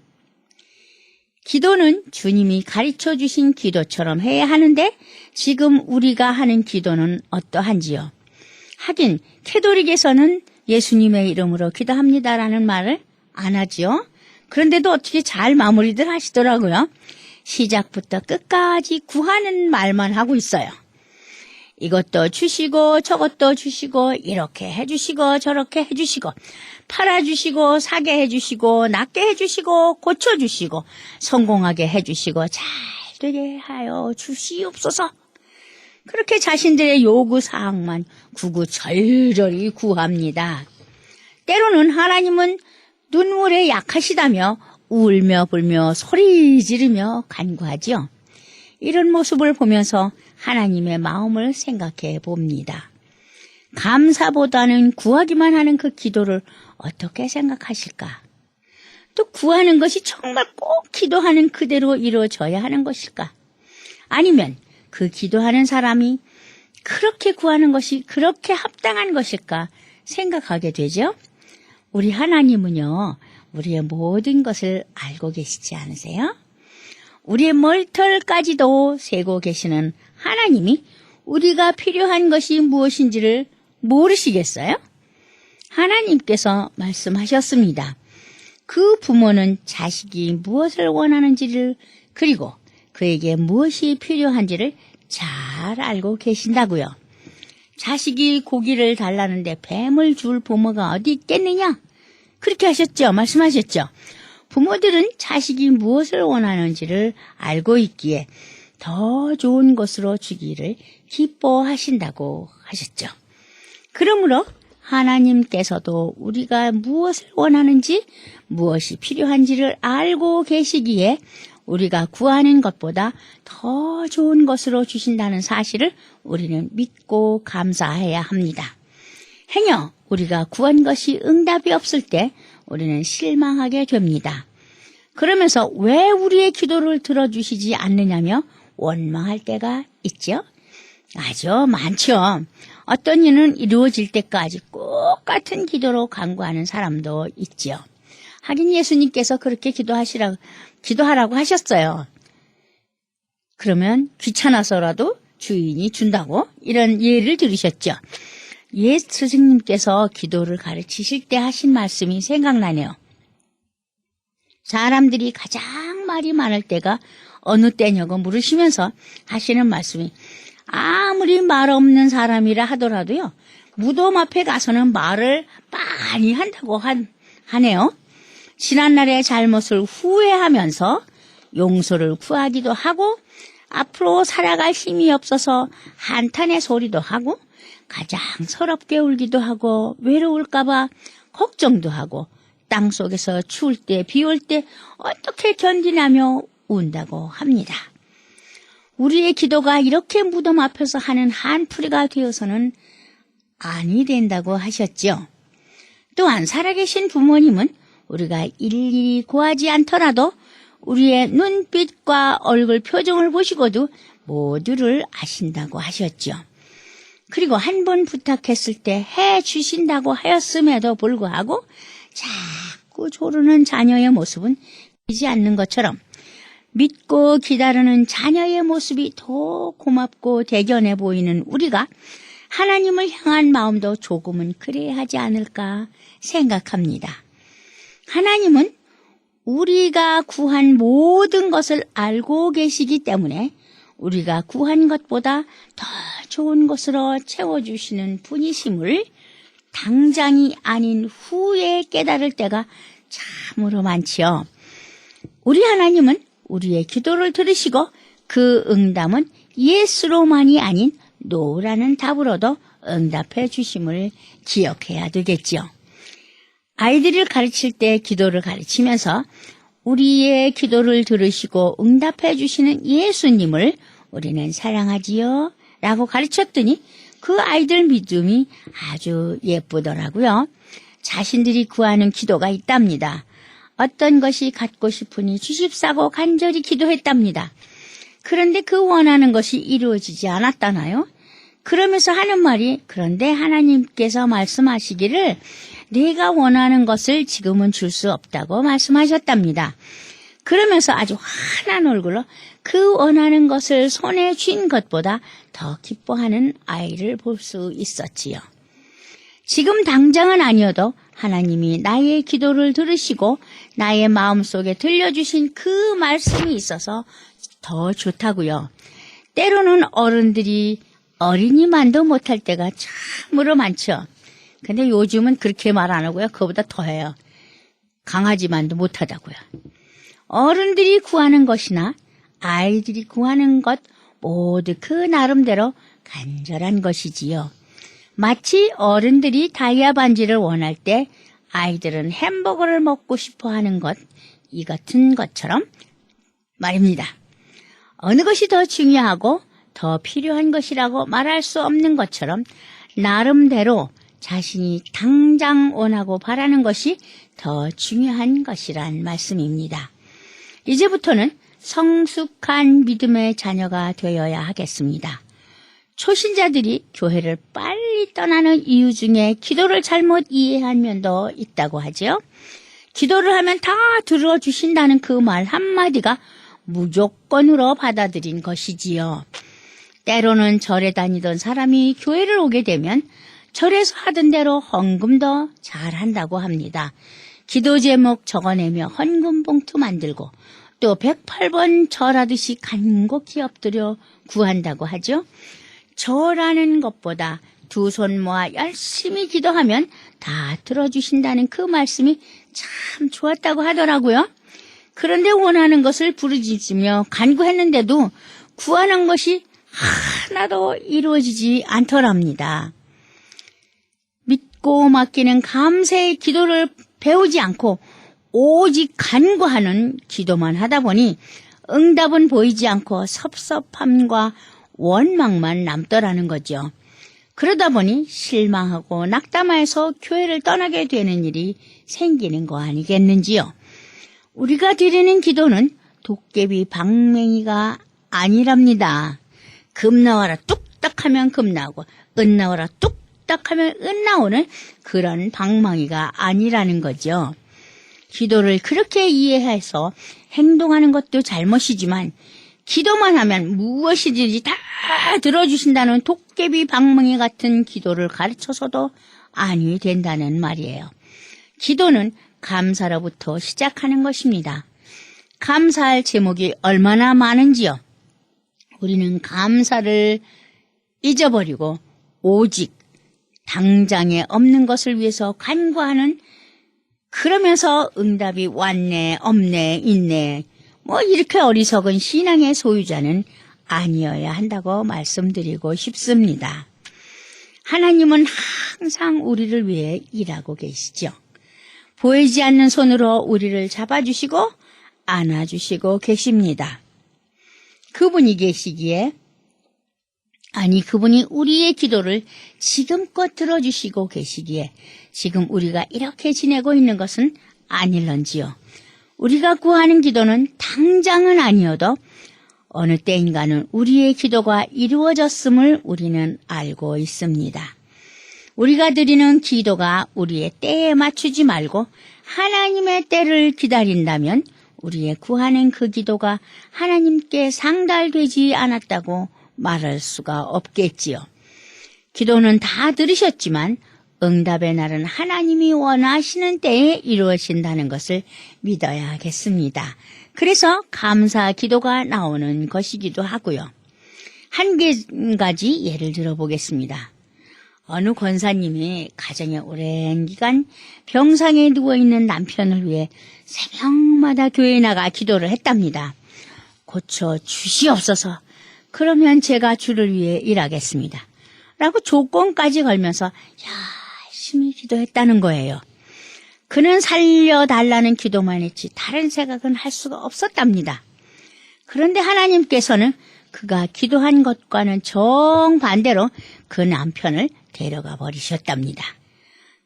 기도는 주님이 가르쳐 주신 기도처럼 해야 하는데 지금 우리가 하는 기도는 어떠한지요? 하긴 캐톨릭에서는 예수님의 이름으로 기도합니다라는 말을 안 하지요. 그런데도 어떻게 잘 마무리들 하시더라고요. 시작부터 끝까지 구하는 말만 하고 있어요. 이것도 주시고 저것도 주시고 이렇게 해주시고 저렇게 해주시고 팔아주시고 사게 해주시고 낫게 해주시고 고쳐주시고 성공하게 해주시고 잘 되게 하여 주시옵소서. 그렇게 자신들의 요구사항만 구구절절히 구합니다. 때로는 하나님은 눈물에 약하시다며 울며 불며 소리 지르며 간구하지요. 이런 모습을 보면서 하나님의 마음을 생각해 봅니다. 감사보다는 구하기만 하는 그 기도를 어떻게 생각하실까? 또 구하는 것이 정말 꼭 기도하는 그대로 이루어져야 하는 것일까? 아니면 그 기도하는 사람이 그렇게 구하는 것이 그렇게 합당한 것일까 생각하게 되죠. 우리 하나님은요, 우리의 모든 것을 알고 계시지 않으세요? 우리의 머리털까지도 세고 계시는 하나님이 우리가 필요한 것이 무엇인지를 모르시겠어요? 하나님께서 말씀하셨습니다. 그 부모는 자식이 무엇을 원하는지를 그리고 그에게 무엇이 필요한지를 잘 알고 계신다고요. 자식이 고기를 달라는데 뱀을 줄 부모가 어디 있겠느냐? 그렇게 하셨죠. 말씀하셨죠. 부모들은 자식이 무엇을 원하는지를 알고 있기에 더 좋은 것으로 주기를 기뻐하신다고 하셨죠. 그러므로 하나님께서도 우리가 무엇을 원하는지 무엇이 필요한지를 알고 계시기에 우리가 구하는 것보다 더 좋은 것으로 주신다는 사실을 우리는 믿고 감사해야 합니다. 행여 우리가 구한 것이 응답이 없을 때 우리는 실망하게 됩니다. 그러면서 왜 우리의 기도를 들어주시지 않느냐며 원망할 때가 있죠. 아주 많죠. 어떤 일은 이루어질 때까지 똑같은 기도로 간구하는 사람도 있죠. 하긴 예수님께서 그렇게 기도하라고 하셨어요. 그러면 귀찮아서라도 주인이 준다고 이런 예를 들으셨죠. 예수 스승님께서 기도를 가르치실 때 하신 말씀이 생각나네요. 사람들이 가장 말이 많을 때가 어느 때냐고 물으시면서 하시는 말씀이 아무리 말 없는 사람이라 하더라도요. 무덤 앞에 가서는 말을 많이 한다고 하네요. 지난날의 잘못을 후회하면서 용서를 구하기도 하고 앞으로 살아갈 힘이 없어서 한탄의 소리도 하고 가장 서럽게 울기도 하고 외로울까봐 걱정도 하고 땅속에서 추울 때 비 올 때 어떻게 견디냐며 운다고 합니다. 우리의 기도가 이렇게 무덤 앞에서 하는 한풀이가 되어서는 아니 된다고 하셨죠. 또한 살아계신 부모님은 우리가 일일이 구하지 않더라도 우리의 눈빛과 얼굴 표정을 보시고도 모두를 아신다고 하셨죠. 그리고 한 번 부탁했을 때 해주신다고 하였음에도 불구하고 자꾸 조르는 자녀의 모습은 보이지 않는 것처럼 믿고 기다리는 자녀의 모습이 더 고맙고 대견해 보이는 우리가 하나님을 향한 마음도 조금은 그래야 하지 않을까 생각합니다. 하나님은 우리가 구한 모든 것을 알고 계시기 때문에 우리가 구한 것보다 더 좋은 것으로 채워주시는 분이심을 당장이 아닌 후에 깨달을 때가 참으로 많지요. 우리 하나님은 우리의 기도를 들으시고 그 응답은 예수로만이 아닌 노라는 답으로도 응답해 주심을 기억해야 되겠지요. 아이들을 가르칠 때 기도를 가르치면서 우리의 기도를 들으시고 응답해 주시는 예수님을 우리는 사랑하지요 라고 가르쳤더니 그 아이들 믿음이 아주 예쁘더라고요. 자신들이 구하는 기도가 있답니다. 어떤 것이 갖고 싶으니 주십사고 간절히 기도했답니다. 그런데 그 원하는 것이 이루어지지 않았다나요? 그러면서 하는 말이 그런데 하나님께서 말씀하시기를 내가 원하는 것을 지금은 줄 수 없다고 말씀하셨답니다. 그러면서 아주 환한 얼굴로 그 원하는 것을 손에 쥔 것보다 더 기뻐하는 아이를 볼 수 있었지요. 지금 당장은 아니어도 하나님이 나의 기도를 들으시고 나의 마음속에 들려주신 그 말씀이 있어서 더 좋다고요. 때로는 어른들이 어린이만도 못할 때가 참으로 많죠. 근데 요즘은 그렇게 말 안 하고요. 그거보다 더해요. 강아지만도 못하다고요. 어른들이 구하는 것이나 아이들이 구하는 것 모두 그 나름대로 간절한 것이지요. 마치 어른들이 다이아 반지를 원할 때 아이들은 햄버거를 먹고 싶어 하는 것, 이 같은 것처럼 말입니다. 어느 것이 더 중요하고 더 필요한 것이라고 말할 수 없는 것처럼 나름대로 자신이 당장 원하고 바라는 것이 더 중요한 것이란 말씀입니다. 이제부터는 성숙한 믿음의 자녀가 되어야 하겠습니다. 초신자들이 교회를 빨리 떠나는 이유 중에 기도를 잘못 이해한 면도 있다고 하죠. 기도를 하면 다 들어주신다는 그 말 한마디가 무조건으로 받아들인 것이지요. 때로는 절에 다니던 사람이 교회를 오게 되면 절에서 하던 대로 헌금도 잘한다고 합니다. 기도 제목 적어내며 헌금 봉투 만들고 또 108번 절하듯이 간곡히 엎드려 구한다고 하죠. 절하는 것보다 두 손 모아 열심히 기도하면 다 들어주신다는 그 말씀이 참 좋았다고 하더라고요. 그런데 원하는 것을 부르짖으며 간구했는데도 구하는 것이 하나도 이루어지지 않더랍니다. 믿고 맡기는 감사의 기도를 배우지 않고 오직 간구하는 기도만 하다 보니 응답은 보이지 않고 섭섭함과 원망만 남더라는 거죠. 그러다 보니 실망하고 낙담해서 교회를 떠나게 되는 일이 생기는 거 아니겠는지요. 우리가 드리는 기도는 도깨비 방맹이가 아니랍니다. 금 나와라 뚝딱 하면 금 나오고 은 나와라 뚝딱 하면 은 나오는 그런 방망이가 아니라는 거죠. 기도를 그렇게 이해해서 행동하는 것도 잘못이지만 기도만 하면 무엇이든지 다 들어주신다는 도깨비 방망이 같은 기도를 가르쳐서도 아니 된다는 말이에요. 기도는 감사로부터 시작하는 것입니다. 감사할 제목이 얼마나 많은지요. 우리는 감사를 잊어버리고 오직 당장에 없는 것을 위해서 간구하는, 그러면서 응답이 왔네 없네 있네 이렇게 어리석은 신앙의 소유자는 아니어야 한다고 말씀드리고 싶습니다. 하나님은 항상 우리를 위해 일하고 계시죠. 보이지 않는 손으로 우리를 잡아주시고 안아주시고 계십니다. 그분이 계시기에, 그분이 우리의 기도를 지금껏 들어주시고 계시기에 지금 우리가 이렇게 지내고 있는 것은 아닐런지요. 우리가 구하는 기도는 당장은 아니어도 어느 때인가는 우리의 기도가 이루어졌음을 우리는 알고 있습니다. 우리가 드리는 기도가 우리의 때에 맞추지 말고 하나님의 때를 기다린다면 우리의 구하는 그 기도가 하나님께 상달되지 않았다고 말할 수가 없겠지요. 기도는 다 들으셨지만 응답의 날은 하나님이 원하시는 때에 이루어진다는 것을 믿어야 하겠습니다. 그래서 감사 기도가 나오는 것이기도 하고요. 한 가지 예를 들어보겠습니다. 어느 권사님이 가정에 오랜 기간 병상에 누워있는 남편을 위해 새벽마다 교회에 나가 기도를 했답니다. 고쳐 주시옵소서. 그러면 제가 주를 위해 일하겠습니다. 라고 조건까지 걸면서 열심히 기도했다는 거예요. 그는 살려달라는 기도만 했지 다른 생각은 할 수가 없었답니다. 그런데 하나님께서는 그가 기도한 것과는 정반대로 그 남편을 데려가 버리셨답니다.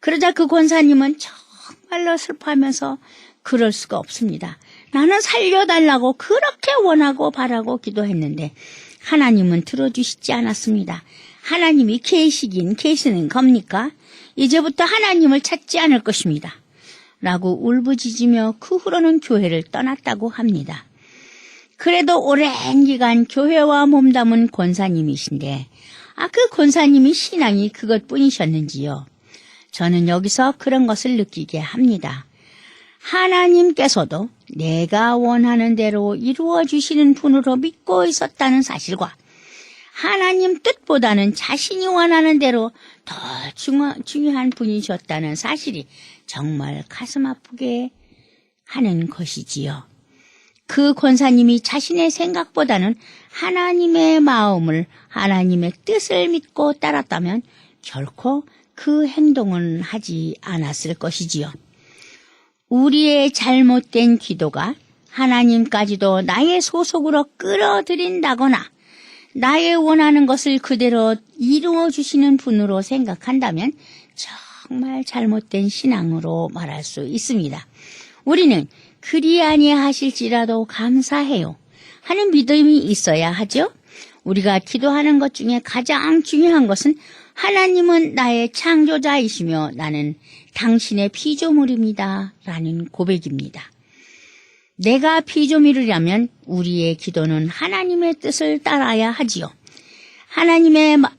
그러자 그 권사님은 정말로 슬퍼하면서 그럴 수가 없습니다. 나는 살려달라고 그렇게 원하고 바라고 기도했는데 하나님은 들어주시지 않았습니다. 하나님이 계시는 겁니까? 이제부터 하나님을 찾지 않을 것입니다. 라고 울부짖으며 그 후로는 교회를 떠났다고 합니다. 그래도 오랜 기간 교회와 몸담은 권사님이신데 그 권사님이 신앙이 그것뿐이셨는지요. 저는 여기서 그런 것을 느끼게 합니다. 하나님께서도 내가 원하는 대로 이루어 주시는 분으로 믿고 있었다는 사실과 하나님 뜻보다는 자신이 원하는 대로 더 중요한 분이셨다는 사실이 정말 가슴 아프게 하는 것이지요. 그 권사님이 자신의 생각보다는 하나님의 마음을, 하나님의 뜻을 믿고 따랐다면 결코 그 행동은 하지 않았을 것이지요. 우리의 잘못된 기도가 하나님까지도 나의 소속으로 끌어들인다거나 나의 원하는 것을 그대로 이루어 주시는 분으로 생각한다면 정말 잘못된 신앙으로 말할 수 있습니다. 우리는 그리 아니하실지라도 감사해요 하는 믿음이 있어야 하죠. 우리가 기도하는 것 중에 가장 중요한 것은 하나님은 나의 창조자이시며 나는 당신의 피조물입니다 라는 고백입니다. 내가 피조물이라면 우리의 기도는 하나님의 뜻을 따라야 하지요.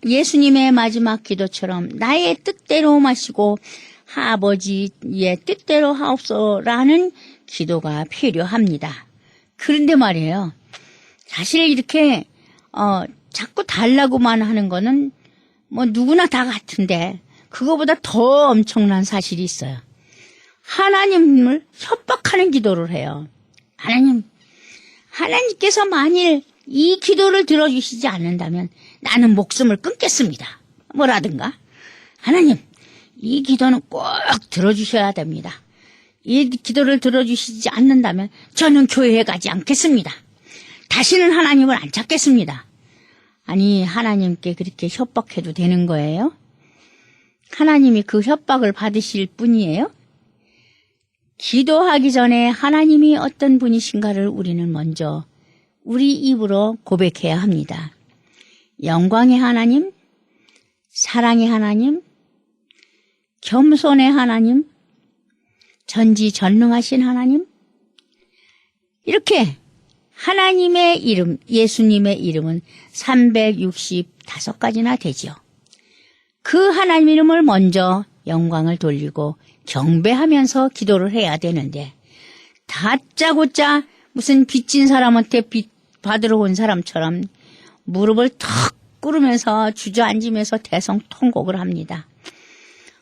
예수님의 마지막 기도처럼 나의 뜻대로 마시고 아버지의 뜻대로 하옵소라는 기도가 필요합니다. 그런데 말이에요. 사실 이렇게 자꾸 달라고만 하는 거는 뭐 누구나 다 같은데 그거보다 더 엄청난 사실이 있어요. 하나님을 협박하는 기도를 해요. 하나님께서 만일 이 기도를 들어주시지 않는다면 나는 목숨을 끊겠습니다. 뭐라든가. 하나님, 이 기도는 꼭 들어주셔야 됩니다. 이 기도를 들어주시지 않는다면 저는 교회에 가지 않겠습니다. 다시는 하나님을 안 찾겠습니다. 아니, 하나님께 그렇게 협박해도 되는 거예요? 하나님이 그 협박을 받으실 분이에요? 기도하기 전에 하나님이 어떤 분이신가를 우리는 먼저 우리 입으로 고백해야 합니다. 영광의 하나님, 사랑의 하나님, 겸손의 하나님, 전지전능하신 하나님, 이렇게 하나님의 이름, 예수님의 이름은 365가지나 되지요. 그 하나님 이름을 먼저 영광을 돌리고 경배하면서 기도를 해야 되는데 다짜고짜 무슨 빚진 사람한테 빚 받으러 온 사람처럼 무릎을 턱 꿇으면서 주저앉으면서 대성통곡을 합니다.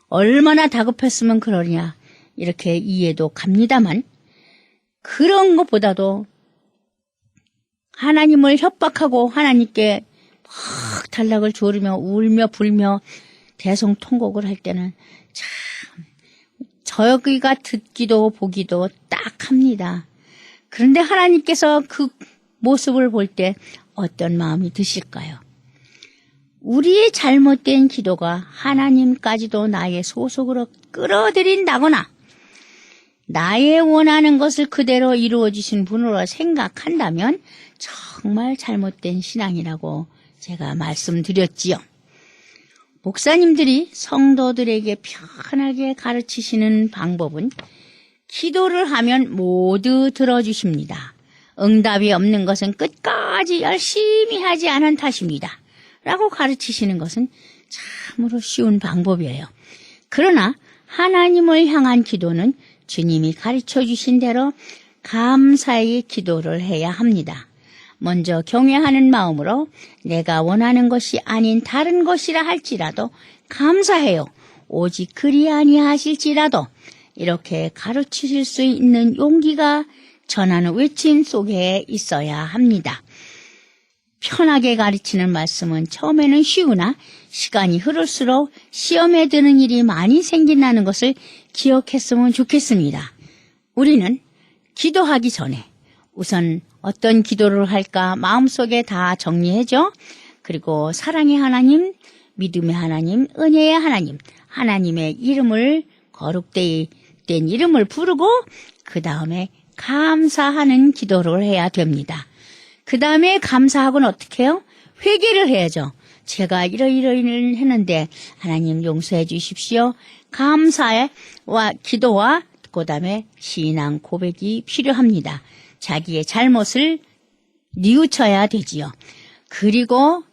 얼마나 다급했으면 그러냐 이렇게 이해도 갑니다만 그런 것보다도 하나님을 협박하고 하나님께 막 단락을 조르며 울며 불며 대성통곡을 할 때는 참 저기가 듣기도 보기도 딱합니다. 그런데 하나님께서 그 모습을 볼 때 어떤 마음이 드실까요? 우리의 잘못된 기도가 하나님까지도 나의 소속으로 끌어들인다거나 나의 원하는 것을 그대로 이루어주신 분으로 생각한다면 정말 잘못된 신앙이라고 제가 말씀드렸지요. 목사님들이 성도들에게 편하게 가르치시는 방법은 기도를 하면 모두 들어주십니다. 응답이 없는 것은 끝까지 열심히 하지 않은 탓입니다. 라고 가르치시는 것은 참으로 쉬운 방법이에요. 그러나 하나님을 향한 기도는 주님이 가르쳐 주신 대로 감사의 기도를 해야 합니다. 먼저 경외하는 마음으로 내가 원하는 것이 아닌 다른 것이라 할지라도 감사해요. 오직 그리 아니하실지라도 이렇게 가르치실 수 있는 용기가 전하는 외침 속에 있어야 합니다. 편하게 가르치는 말씀은 처음에는 쉬우나 시간이 흐를수록 시험에 드는 일이 많이 생긴다는 것을 기억했으면 좋겠습니다. 우리는 기도하기 전에 우선 어떤 기도를 할까 마음속에 다 정리해줘. 그리고 사랑의 하나님, 믿음의 하나님, 은혜의 하나님, 하나님의 이름을 거룩된 이름을 부르고 그 다음에 감사하는 기도를 해야 됩니다. 그 다음에 감사하고는 어떻게 해요? 회개를 해야죠. 제가 이러이러이를 했는데 하나님 용서해 주십시오. 감사와 기도와 그 다음에 신앙 고백이 필요합니다. 자기의 잘못을 뉘우쳐야 되지요. 그리고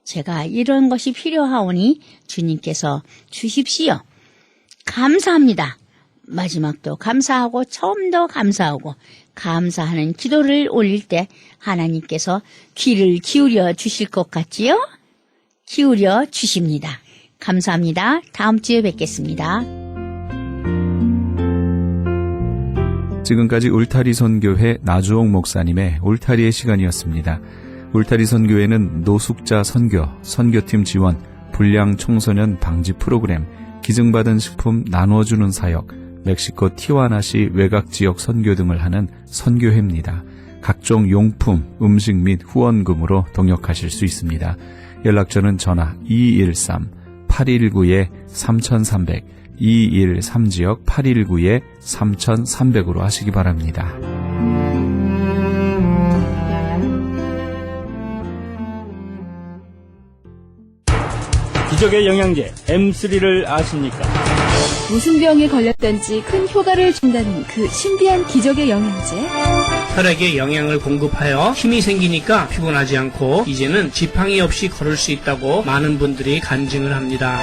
제가 이런 것이 필요하오니 주님께서 주십시오. 감사합니다. 마지막도 감사하고 처음도 감사하고 감사하는 기도를 올릴 때 하나님께서 귀를 기울여 주실 것 같지요? 기울여 주십니다. 감사합니다. 다음 주에 뵙겠습니다. 지금까지 울타리 선교회 나주옥 목사님의 울타리의 시간이었습니다. 울타리 선교회는 노숙자 선교, 선교팀 지원, 불량 청소년 방지 프로그램, 기증받은 식품 나눠주는 사역, 멕시코 티와나시 외곽지역 선교 등을 하는 선교회입니다. 각종 용품, 음식 및 후원금으로 동역하실 수 있습니다. 연락처는 전화 213-819-3300, 213지역 819-3300으로 하시기 바랍니다. 기적의 영양제 M3를 아십니까? 무슨 병에 걸렸던지 큰 효과를 준다는 그 신비한 기적의 영양제. 혈액에 영양을 공급하여 힘이 생기니까 피곤하지 않고 이제는 지팡이 없이 걸을 수 있다고 많은 분들이 간증을 합니다.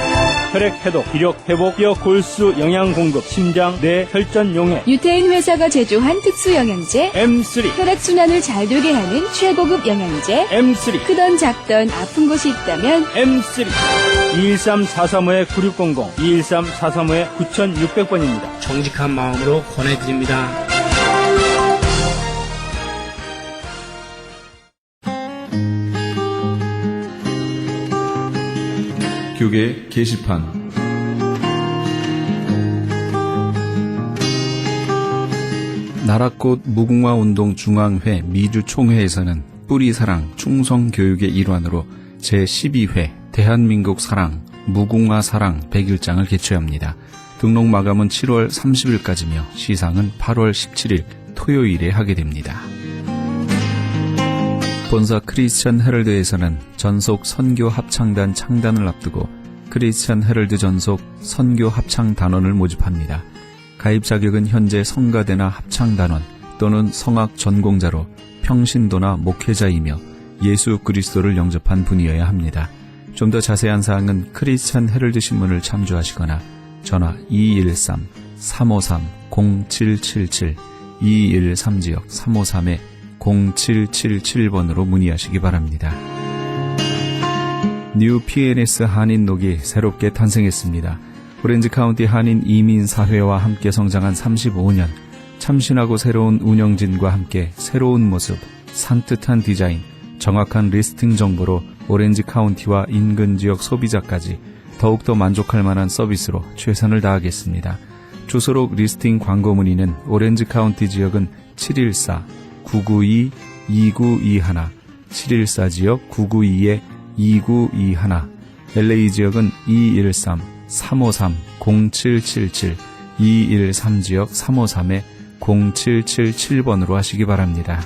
혈액 해독, 기력 회복, 뼈 골수 영양 공급, 심장, 뇌, 혈전 용해. 유태인 회사가 제조한 특수 영양제. M3, 혈액순환을 잘 되게 하는 최고급 영양제. M3, 크던 작던 아픈 곳이 있다면 M3. 213-435-9600, 213-435-9600번입니다. 정직한 마음으로 권해드립니다. 교계 게시판. 나라꽃 무궁화운동 중앙회 미주총회에서는 뿌리사랑 충성교육의 일환으로 제12회 대한민국 사랑 무궁화 사랑 100일장을 개최합니다. 등록 마감은 7월 30일까지며 시상은 8월 17일 토요일에 하게 됩니다. 본사 크리스천 헤럴드에서는 전속 선교 합창단 창단을 앞두고 크리스천 헤럴드 전속 선교 합창 단원을 모집합니다. 가입 자격은 현재 성가대나 합창단원 또는 성악 전공자로 평신도나 목회자이며 예수 그리스도를 영접한 분이어야 합니다. 좀 더 자세한 사항은 크리스천 헤럴드 신문을 참조하시거나 전화 213-353-0777 213지역 353-0777번으로 문의하시기 바랍니다. 뉴 PNS 한인녹이 새롭게 탄생했습니다. 오렌지 카운티 한인 이민사회와 함께 성장한 35년, 참신하고 새로운 운영진과 함께 새로운 모습, 산뜻한 디자인, 정확한 리스팅 정보로 오렌지 카운티와 인근 지역 소비자까지 더욱더 만족할 만한 서비스로 최선을 다하겠습니다. 주소록 리스팅 광고 문의는 오렌지 카운티 지역은 714-992-2921, 714지역 992-2921, LA 지역은 213-353-0777, 213지역 353-0777번으로 하시기 바랍니다.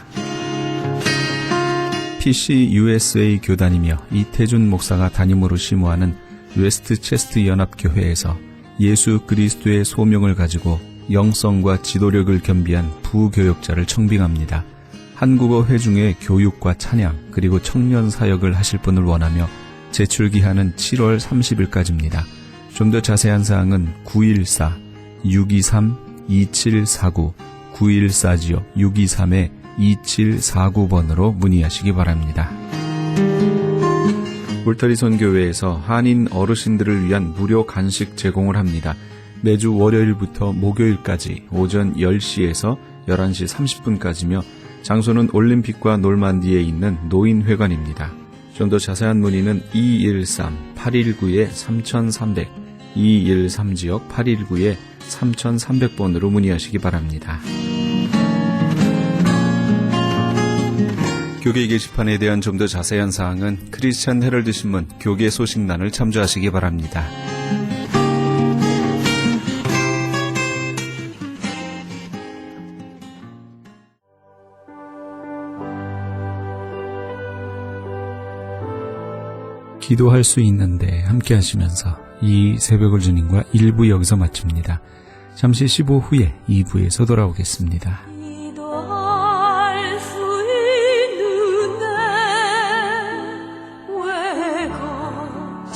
PCUSA 교단이며 이태준 목사가 담임으로 심호하는 웨스트체스트 연합교회에서 예수 그리스도의 소명을 가지고 영성과 지도력을 겸비한 부교역자를 청빙합니다. 한국어 회중의 교육과 찬양 그리고 청년 사역을 하실 분을 원하며 제출기한은 7월 30일까지입니다. 좀 더 자세한 사항은 914-623-2749, 914지역 623-2749번으로 문의하시기 바랍니다. 울타리 선교회에서 한인 어르신들을 위한 무료 간식 제공을 합니다. 매주 월요일부터 목요일까지 오전 10시에서 11시 30분까지며 장소는 올림픽과 놀만디에 있는 노인회관입니다. 좀 더 자세한 문의는 213-819-3300, 213지역 819-3300번으로 문의하시기 바랍니다. 교계 게시판에 대한 좀 더 자세한 사항은 크리스찬 헤럴드 신문 교계 소식란을 참조하시기 바랍니다. 기도할 수 있는데 함께 하시면서 이 새벽을 주님과 1부 여기서 마칩니다. 잠시 15 후에 2부에서 돌아오겠습니다. 기도할 수 있는데 왜 걱정하십니까?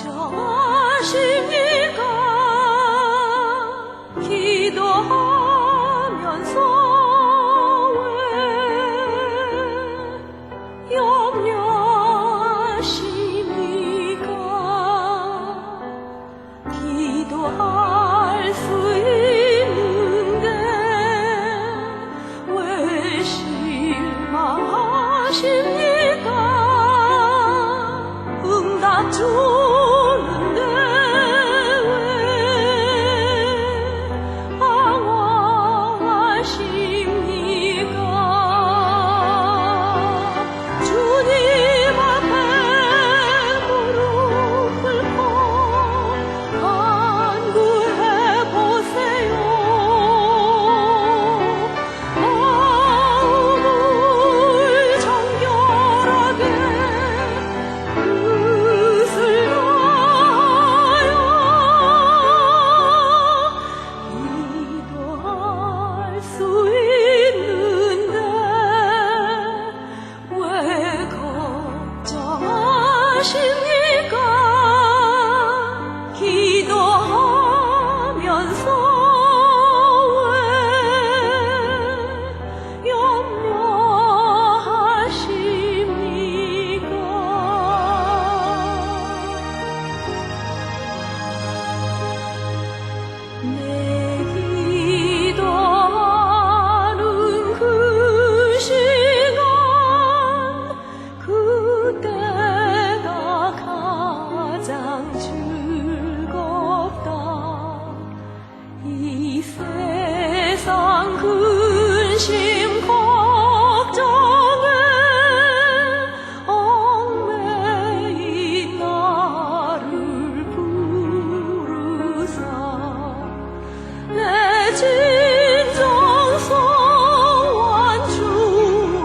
기도하면서 왜 염려하십니까? 기도할 수 있는데 왜 실망하십니까? 응답 주는데 왜 방황하십니까? 주님 앞에 무릎 꿇고 간구해 보세요. 마음을 정결하게 뜻을 다하여 기도할 수 있는데 왜 걱정하십니까? 기도하면서 왜 염려하십니까? 내 기도하는 그 시간 그때가 가장 즐겁다. 이 세상 근심 걱정에 얽매인 나를 부르사 내 진정 소원 주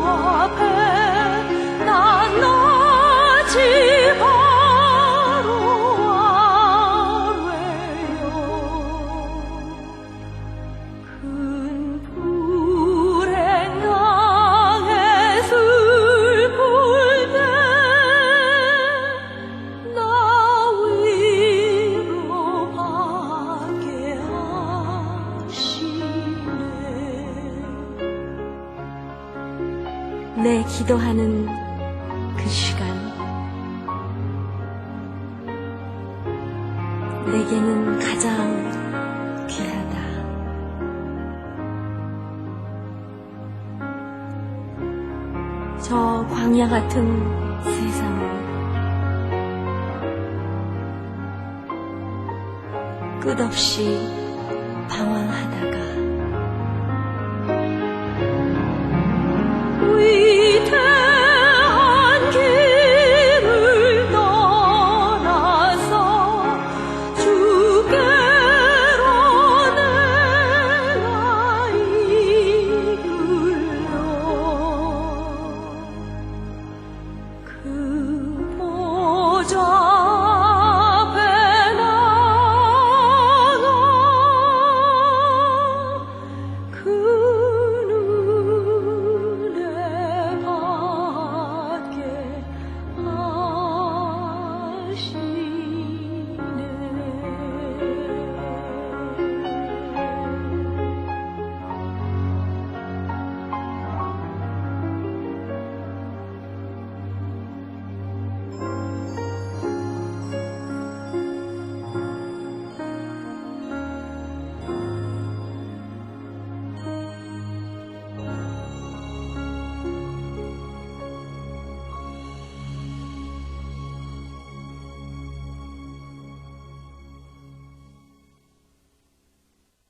앞에 낱낱이 바로 아뢰요. 큰 불행 당해 슬플 때 나 위로받게 하시네. 내 기도하는 그 시간 내게는 가장 귀하다. 저 광야 같은 세상을 끝없이 방황하다가